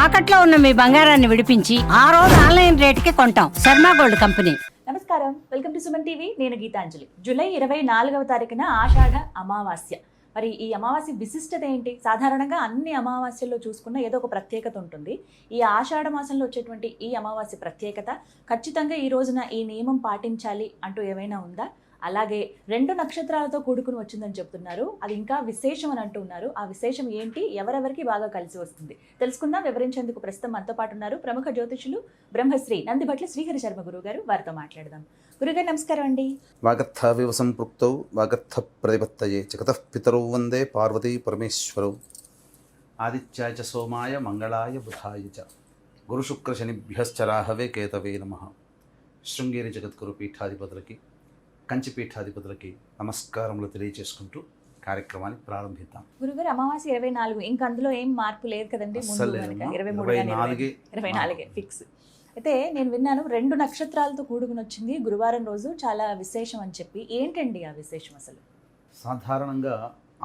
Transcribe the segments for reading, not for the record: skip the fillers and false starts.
తాకట్లో ఉన్న మీ బంగారాన్ని విడిపించి ఆ రోజు ఆన్లైన్ రేటుకి కొంటాం. Sharma gold company. నమస్కారం, వెల్కమ్ టు సుమన్ టీవీ. నేను గీతాంజలి. జూలై 24వ తారీఖున ఆషాఢ అమావాస్య. మరి ఈ అమావాస్య విశిష్టత ఏంటి? సాధారణంగా అన్ని అమావాస్యల్లో చూసుకున్న ఏదో ఒక ప్రత్యేకత ఉంటుంది. ఈ ఆషాఢ మాసంలో వచ్చేటువంటి ఈ అమావాస్య ప్రత్యేకత, ఖచ్చితంగా ఈ రోజున ఈ నియమం పాటించాలి అంటూ ఏమైనా ఉందా? అలాగే 2 నక్షత్రాలతో కూడుకుని వచ్చిందని చెప్తున్నారు. అది ఇంకా విశేషం అని అంటున్నారు. ఆ విశేషం ఏంటి, ఎవరెవరికి బాగా కలిసి వస్తుంది తెలుసుకుందాం. వివరించేందుకు ప్రస్తుతం మనతో పాటు ఉన్నారు ప్రముఖ జ్యోతిషులు బ్రహ్మశ్రీ నందిభట్ల శ్రీహరి శర్మ గురువు గారు. వారితో మాట్లాడదాం. గురుగారు నమస్కారం అండి. వాగర్థావివ సంపృక్తౌ వాగర్థ ప్రతిపత్తయే జగతః పితరౌ వందే పార్వతీ పరమేశ్వరౌ. ఆదిత్యాయ చ సోమాయ మంగళాయ బుధాయ చ గురుశుక్ర శనిభ్యశ్చ రాహవే కేతవే నమః. శృంగేరి జగద్గురు పీఠాధిపతులకి, కంచి పీఠాధిపతులకి నమస్కారములు తెలియజేసుకుంటూ కార్యక్రమాన్ని ప్రారంభిద్దాం. గురుగారు, అమావాస్య 24, ఇంకా అందులో ఏం మార్పు లేదు కదండి? ముందు 24 ఫిక్స్. అయితే నేను విన్నాను 2 నక్షత్రాలతో కూడుకుని వచ్చింది గురువారం రోజు, చాలా విశేషం అని చెప్పి. ఏంటండి ఆ విశేషం అసలు? సాధారణంగా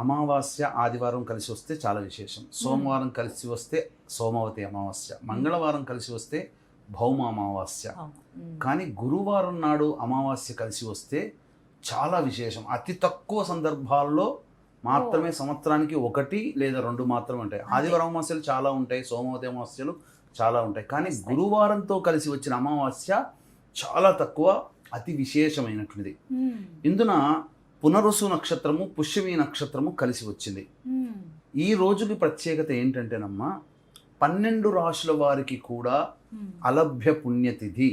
అమావాస్య ఆదివారం కలిసి వస్తే చాలా విశేషం. సోమవారం కలిసి వస్తే సోమవతి అమావాస్య, మంగళవారం కలిసి వస్తే భౌమ అమావాస్య. కానీ గురువారం నాడు అమావాస్య కలిసి వస్తే చాలా విశేషం. అతి తక్కువ సందర్భాల్లో మాత్రమే సంవత్సరానికి 1 లేదా 2 మాత్రమే ఉంటాయి. ఆదివారం అమావాస్యలు చాలా ఉంటాయి, సోమవతి అమావాస్యలు చాలా ఉంటాయి. కానీ గురువారంతో కలిసి వచ్చిన అమావాస్య చాలా తక్కువ, అతి విశేషమైనటువంటిది. ఇందున పునరుసు నక్షత్రము, పుష్యమి నక్షత్రము కలిసి వచ్చింది. ఈ రోజుకి ప్రత్యేకత ఏంటంటేనమ్మా, 12 రాశుల వారికి కూడా అలభ్య పుణ్యతిథి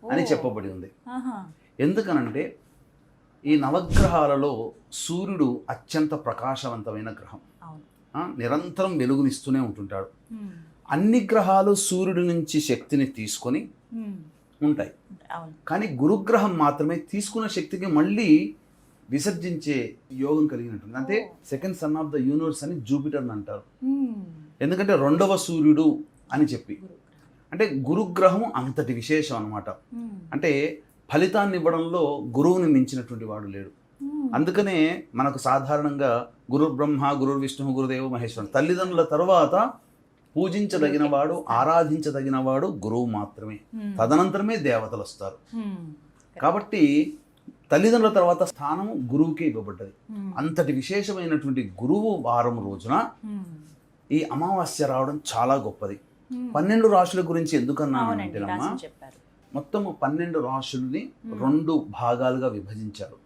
అని చెప్పబడి ఉంది. ఎందుకనంటే ఈ నవగ్రహాలలో సూర్యుడు అత్యంత ప్రకాశవంతమైన గ్రహం, నిరంతరం వెలుగునిస్తూనే ఉంటుంటాడు. అన్ని గ్రహాలు సూర్యుడి నుంచి శక్తిని తీసుకొని ఉంటాయి, కానీ గురుగ్రహం మాత్రమే తీసుకున్న శక్తికి మళ్ళీ విసర్జించే యోగం కలిగినట్టుంది. అంటే second son of the universe అని జూపిటర్ని అంటారు. ఎందుకంటే 2వ సూర్యుడు అని చెప్పి, అంటే గురుగ్రహం అంతటి విశేషం అన్నమాట. అంటే ఫలితాన్ని ఇవ్వడంలో గురువుని మించినటువంటి వాడు లేడు. అందుకనే మనకు సాధారణంగా గురు బ్రహ్మ, గురు విష్ణు, గురుదేవ మహేశ్వరుడు, తల్లిదండ్రుల తర్వాత పూజించదగిన వాడు, ఆరాధించదగిన వాడు గురువు మాత్రమే. తదనంతరమే దేవతలు వస్తారు. కాబట్టి తల్లిదండ్రుల తర్వాత స్థానం గురువుకే ఇవ్వబడ్డది. అంతటి విశేషమైనటువంటి గురువు వారం రోజున ఈ అమావాస్య రావడం చాలా గొప్పది. 12 రాశుల గురించి ఎందుకన్నానంటేనమ్మా, మొత్తము 12 రాశుల్ని 2 భాగాలుగా విభజించారు.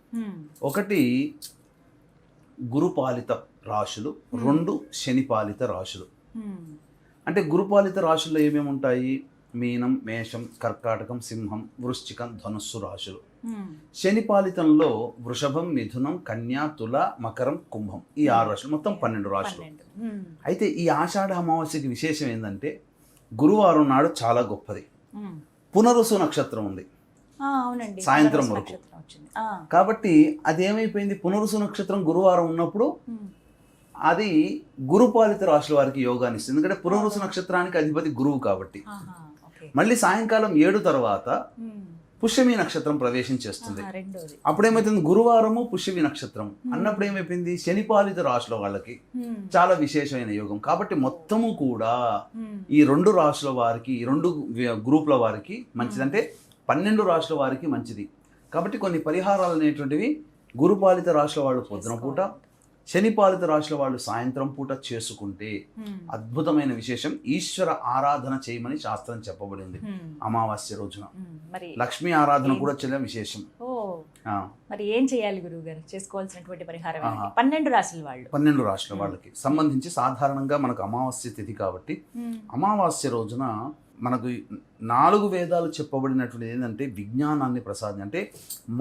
ఒకటి గురుపాలిత రాశులు, 2 శనిపాలిత రాశులు. అంటే గురుపాలిత రాశుల్లో ఏమేమి ఉంటాయి? మీనం, మేషం, కర్కాటకం, సింహం, వృశ్చికం, ధనుస్సు రాశులు. శనిపాలితంలో వృషభం, మిథునం, కన్యా, తుల, మకరం, కుంభం, ఈ 6 రాశులు, మొత్తం 12 రాశులు. అయితే ఈ ఆషాఢ అమావాస్యకి విశేషం ఏంటంటే, గురువారం నాడు చాలా గొప్పది. పునరుసు నక్షత్రం ఉంది సాయంత్రం వరకు. కాబట్టి అదేమైపోయింది, పునరుసు నక్షత్రం గురువారం ఉన్నప్పుడు అది గురుపాలిత రాశుల వారికి యోగాన్ని ఇస్తుంది. ఎందుకంటే పునరుసు నక్షత్రానికి అధిపతి గురువు కాబట్టి. మళ్ళీ సాయంకాలం 7 తర్వాత పుష్యమి నక్షత్రం ప్రవేశం చేస్తుంది. అప్పుడేమైతుంది, గురువారము పుష్యమి నక్షత్రం అన్నప్పుడు ఏమైపోయింది, శనిపాలిత రాశుల వాళ్ళకి చాలా విశేషమైన యోగం. కాబట్టి మొత్తము కూడా ఈ 2 రాశుల వారికి, ఈ 2 గ్రూపుల వారికి మంచిది. అంటే 12 రాశుల వారికి మంచిది. కాబట్టి కొన్ని పరిహారాలు అనేటువంటివి గురుపాలిత రాశుల వాళ్ళు పొద్దున పూట, శనిపాలిత రాశుల వాళ్ళు సాయంత్రం పూట చేసుకుంటే అద్భుతమైన విశేషం. ఈశ్వర ఆరాధన చేయమని శాస్త్రం చెప్పబడింది. అమావాస్య రోజున లక్ష్మీ ఆరాధన కూడా చాలా విశేషం. మరి ఏం చేయాలి గురువు గారు? చేసుకోవాల్సినటువంటి పరిహారం 12 రాశుల వాళ్ళు, 12 రాశుల వాళ్ళకి సంబంధించి సాధారణంగా మనకు అమావాస్య తిథి కాబట్టి, అమావాస్య రోజున మనకు 4 వేదాలు చెప్పబడినటువంటి ఏంటంటే విజ్ఞానాన్ని ప్రసాదం. అంటే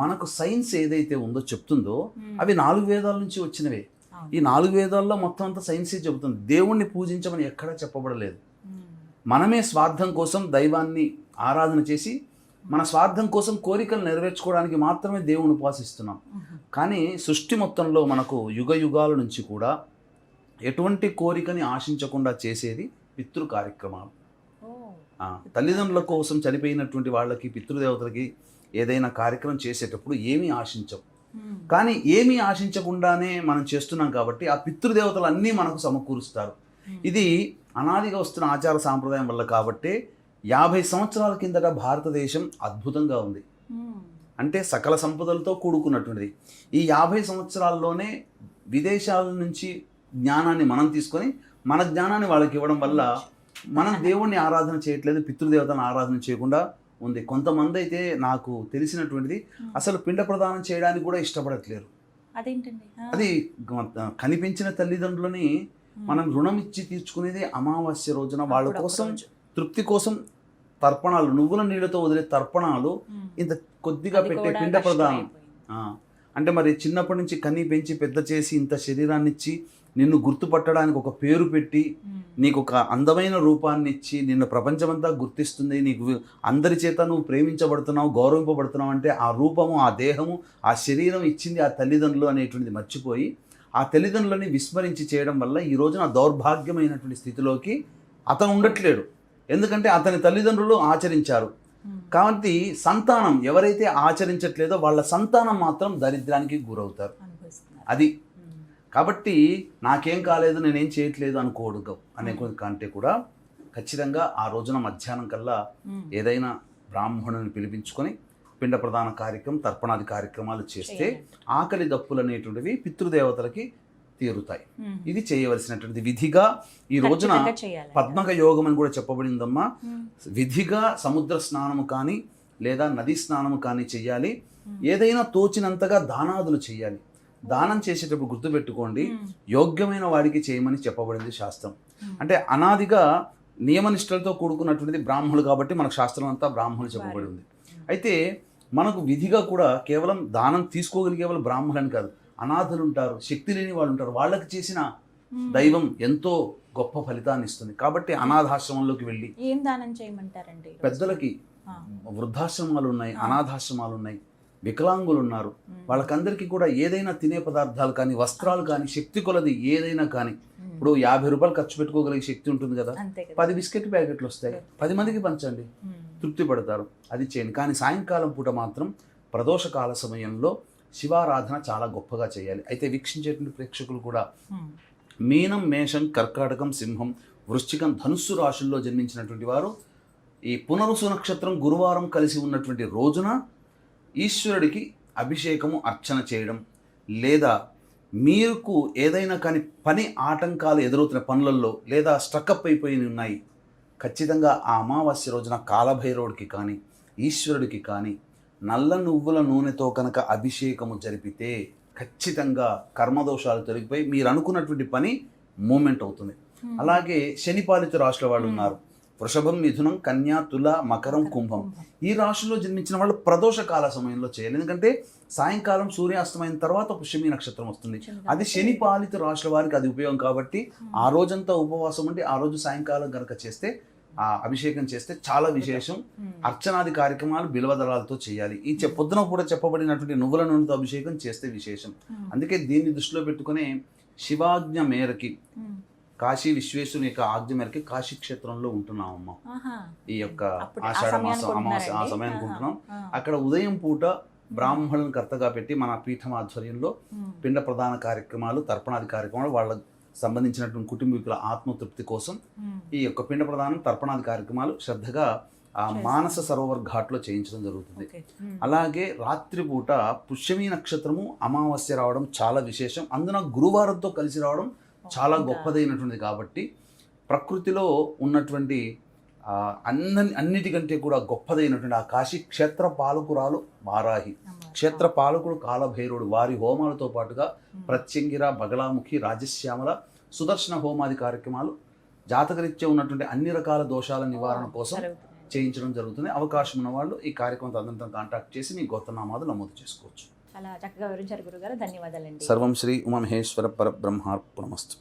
మనకు సైన్స్ ఏదైతే ఉందో చెప్తుందో అవి 4 వేదాల నుంచి వచ్చినవే. ఈ 4 వేదాల్లో మొత్తం అంతా సైన్సే చెబుతుంది. దేవుణ్ణి పూజించమని ఎక్కడా చెప్పబడలేదు. మనమే స్వార్థం కోసం దైవాన్ని ఆరాధన చేసి మన స్వార్థం కోసం కోరికలు నెరవేర్చుకోవడానికి మాత్రమే దేవుని ఉపాసిస్తున్నాం. కానీ సృష్టి మొత్తంలో మనకు యుగ యుగాల నుంచి కూడా ఎటువంటి కోరికని ఆశించకుండా చేసేది పితృ కార్యక్రమాలు. తల్లిదండ్రుల కోసం చనిపోయినటువంటి వాళ్ళకి, పితృదేవతలకి ఏదైనా కార్యక్రమం చేసేటప్పుడు ఏమీ ఆశించవు. కానీ ఏమీ ఆశించకుండానే మనం చేస్తున్నాం కాబట్టి ఆ పితృదేవతలు అన్నీ మనకు సమకూరుస్తారు. ఇది అనాదిగా వస్తున్న ఆచార సాంప్రదాయం వల్ల కాబట్టి 50 సంవత్సరాల కిందట భారతదేశం అద్భుతంగా ఉంది. అంటే సకల సంపదలతో కూడుకున్నటువంటిది. ఈ 50 సంవత్సరాల్లోనే విదేశాల నుంచి జ్ఞానాన్ని మనం తీసుకొని మన జ్ఞానాన్ని వాళ్ళకి ఇవ్వడం వల్ల మనం దేవుణ్ణి ఆరాధన చేయట్లేదు, పితృదేవతలను ఆరాధన చేయకుండా ఉంది. కొంతమంది అయితే నాకు తెలిసినటువంటిది అసలు పిండ ప్రదానం చేయడానికి కూడా ఇష్టపడట్లేరు. అదేంటండి? అది కనిపించిన తల్లిదండ్రులని మనం రుణం ఇచ్చి తీర్చుకునేది అమావాస్య రోజున వాళ్ళ కోసం తృప్తి కోసం తర్పణాలు, నువ్వుల నీళ్ళతో వదిలే తర్పణాలు ఇంత కొద్దిగా పెట్టే పిండ ప్రదానం. అంటే మరి చిన్నప్పటి నుంచి కన్నీ పెంచి పెద్ద చేసి ఇంత శరీరాన్ని ఇచ్చి నిన్ను గుర్తుపట్టడానికి ఒక పేరు పెట్టి నీకు ఒక అందమైన రూపాన్ని ఇచ్చి నిన్ను ప్రపంచమంతా గుర్తిస్తుంది, నీకు అందరి చేత నువ్వు ప్రేమించబడుతున్నావు, గౌరవింపబడుతున్నావు అంటే ఆ రూపము, ఆ దేహము, ఆ శరీరం ఇచ్చింది ఆ తల్లిదండ్రులు అనేటువంటిది మర్చిపోయి ఆ తల్లిదండ్రులని విస్మరించి చేయడం వల్ల ఈ రోజున దౌర్భాగ్యమైనటువంటి స్థితిలోకి అతను ఉండట్లేడు. ఎందుకంటే అతని తల్లిదండ్రులు ఆచరించారు కాబట్టి సంతానం ఎవరైతే ఆచరించట్లేదో వాళ్ళ సంతానం మాత్రం దరిద్రానికి గురవుతారు. అది కాబట్టి నాకేం కాలేదు, నేనేం చేయట్లేదు అనుకోడు అనే కంటే కూడా ఖచ్చితంగా ఆ రోజున మధ్యాహ్నం కల్లా ఏదైనా బ్రాహ్మణుని పిలిపించుకొని పిండ ప్రదాన కార్యక్రమం, తర్పణాది కార్యక్రమాలు చేస్తే ఆకలి దప్పులు అనేటువంటివి పితృదేవతలకి తీరుతాయి. ఇది చేయవలసినటువంటి విధిగా ఈ రోజున పద్మక యోగం అని కూడా చెప్పబడిందమ్మా. విధిగా సముద్ర స్నానము కానీ లేదా నదీ స్నానము కానీ చెయ్యాలి. ఏదైనా తోచినంతగా దానాదులు చెయ్యాలి. దానం చేసేటప్పుడు గుర్తుపెట్టుకోండి, యోగ్యమైన వాడికి చేయమని చెప్పబడింది శాస్త్రం. అంటే అనాదిగా నియమనిష్టలతో కూడుకున్నటువంటిది బ్రాహ్మణులు కాబట్టి మనకు శాస్త్రం అంతా బ్రాహ్మణులు చెప్పబడి ఉంది. అయితే మనకు విధిగా కూడా కేవలం దానం తీసుకోగలిగే వాళ్ళు బ్రాహ్మణులని కాదు, అనాథులు ఉంటారు, శక్తి లేని వాళ్ళు ఉంటారు, వాళ్ళకి చేసిన దైవం ఎంతో గొప్ప ఫలితాన్ని ఇస్తుంది. కాబట్టి అనాథాశ్రమంలోకి వెళ్ళి ఏం దానం చేయమంటారండి? పెద్దలకి వృద్ధాశ్రమాలు ఉన్నాయి, అనాథాశ్రమాలు ఉన్నాయి, వికలాంగులు ఉన్నారు, వాళ్ళకందరికీ కూడా ఏదైనా తినే పదార్థాలు కానీ వస్త్రాలు కానీ శక్తి కొలది ఏదైనా కానీ, ఇప్పుడు 50 రూపాయలు ఖర్చు పెట్టుకోగలిగే శక్తి ఉంటుంది కదా, 10 బిస్కెట్ ప్యాకెట్లు వస్తాయి, 10 మందికి పంచండి, తృప్తి పడతారు. అది చేయండి. కానీ సాయంకాలం పూట మాత్రం ప్రదోషకాల సమయంలో శివారాధన చాలా గొప్పగా చేయాలి. అయితే వీక్షించేటువంటి ప్రేక్షకులు కూడా మీనం, మేషం, కర్కాటకం, సింహం, వృశ్చికం, ధనుస్సు రాశుల్లో జన్మించినటువంటి వారు ఈ పునరుసు నక్షత్రం గురువారం కలిసి ఉన్నటువంటి రోజున ఈశ్వరుడికి అభిషేకము, అర్చన చేయడం, లేదా మీకు ఏదైనా కానీ పని ఆటంకాలు ఎదురవుతున్న పనులలో లేదా స్ట్రక్అప్ అయిపోయి ఉన్నాయి, ఖచ్చితంగా ఆ అమావాస్య రోజున కాలభైరవుడికి కానీ ఈశ్వరుడికి కానీ నల్ల నువ్వుల నూనెతో కనుక అభిషేకము జరిపితే ఖచ్చితంగా కర్మదోషాలు తొలగిపోయి మీరు అనుకున్నటువంటి పని మూమెంట్ అవుతుంది. అలాగే శనిపాలిత రాశుల వాళ్ళు ఉన్నారు, వృషభం, మిథునం, కన్యా, తుల, మకరం, కుంభం. ఈ రాశుల్లో జన్మించిన వాళ్ళు ప్రదోష కాల సమయంలో చేయాలి. ఎందుకంటే సాయంకాలం సూర్యాస్తమైన తర్వాత పుష్యమి నక్షత్రం వస్తుంది. అది శని పాలిత రాశుల వారికి అది ఉపయోగం కాబట్టి ఆ రోజంతా ఉపవాసం ఉండి ఆ రోజు సాయంకాలం కనుక చేస్తే, ఆ అభిషేకం చేస్తే చాలా విశేషం. అర్చనాది కార్యక్రమాలు బిల్వదళాలతో చేయాలి. ఈ పొద్దున కూడా చెప్పబడినటువంటి నువ్వుల నూనెతో అభిషేకం చేస్తే విశేషం. అందుకే దీన్ని దృష్టిలో పెట్టుకునే శివాజ్ఞ మేరకి, కాశీ విశ్వేశ్వరుని యొక్క ఆజ్ఞ మేరకి కాశీ క్షేత్రంలో ఉంటున్నామమ్మా. ఈ యొక్క ఆషాఢ మాసం అమావాస్య ఆ సమయానికి ఉంటున్నాం. అక్కడ ఉదయం పూట బ్రాహ్మణులను కర్తగా పెట్టి మన పీఠం ఆధ్వర్యంలో పిండ ప్రదాన కార్యక్రమాలు, తర్పణాది కార్యక్రమాలు, వాళ్ళకు సంబంధించినటువంటి కుటుంబీకుల ఆత్మతృప్తి కోసం ఈ యొక్క పిండ ప్రదానం, తర్పణాది కార్యక్రమాలు శ్రద్ధగా ఆ మానస సరోవర్ ఘాట్లో చేయించడం జరుగుతుంది. అలాగే రాత్రిపూట పుష్యమి నక్షత్రము అమావాస్య రావడం చాలా విశేషం. అందున గురువారంతో కలిసి రావడం చాలా గొప్పదైనటువంటిది. కాబట్టి ప్రకృతిలో ఉన్నటువంటి అన్నిటికంటే కూడా గొప్పదైనటువంటి ఆ కాశీ క్షేత్ర పాలకురాలు వారాహి, క్షేత్ర పాలకుడు కాలభైరవుడు, వారి హోమాలతో పాటుగా ప్రత్యంగిర, బగలాముఖి, రాజశ్యామల, సుదర్శన హోమాది కార్యక్రమాలు జాతకరీత్యా ఉన్నటువంటి అన్ని రకాల దోషాల నివారణ కోసం చేయించడం జరుగుతుంది. అవకాశం ఉన్న వాళ్ళు ఈ కార్యక్రమం తదనంతరం కాంటాక్ట్ చేసి మీ గోత్రనామాలు నమోదు చేసుకోవచ్చు. చాలా చక్కగా వివరించారు గురుగారు, ధన్యవాదాలండి. సర్వం శ్రీ ఉమామహేశ్వర పరబ్రహ్మార్పణమస్తు.